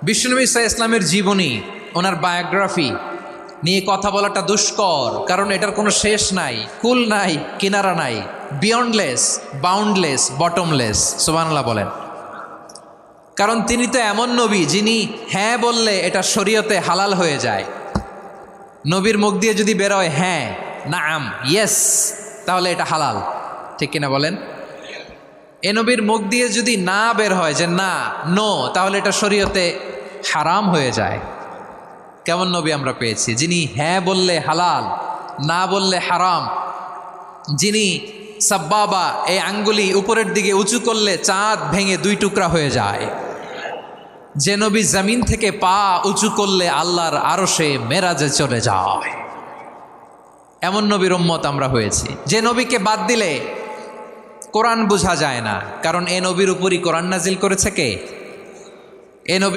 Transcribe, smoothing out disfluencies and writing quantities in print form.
বিশ্বনবী সাল্লাল্লাহু আলাইহি ইসলামের জীবনী, ওনার বায়োগ্রাফি নিয়ে কথা বলাটা দুষ্কর, কারণ এটার কোনো শেষ নাই, কুল নাই, কিনারা নাই, বিয়ন্ডলেস, বাউন্ডলেস, বটমলেস। সুবহানাল্লাহ বলেন। কারণ তিনি তো এমন নবী যিনি হ্যাঁ বললে এটা শরীয়তে হালাল হয়ে যায়। নবীর মুখ দিয়ে যদি বেরোয় হ্যাঁ, নাম, ইয়েস, তাহলে এটা হালাল। ঠিক কিনা বলেন? এ নবীর মুখ দিয়ে যদি না বের হয় যে না, নো, তাহলে এটা শরীয়তে হারাম হয়ে যায়। কেমন নবী আমরা পেয়েছি, যিনি হ্যাঁ বললে হালাল, না বললে হারাম, যিনি সাব্বাবা, এই আঙ্গুলি উপরের দিকে উঁচু করলে চাঁদ ভেঙে দুই টুকরা হয়ে যায়, যে নবী জমিন থেকে পা উঁচু করলে আল্লাহর আরশে মেরাজে চলে যায়, এমন নবীর উম্মত আমরা হয়েছি। যে নবীকে বাদ দিলে কোরআন বোঝা যায় না, কারণ এ নবীর উপরই কোরআন নাজিল করেছে কে? এ নবী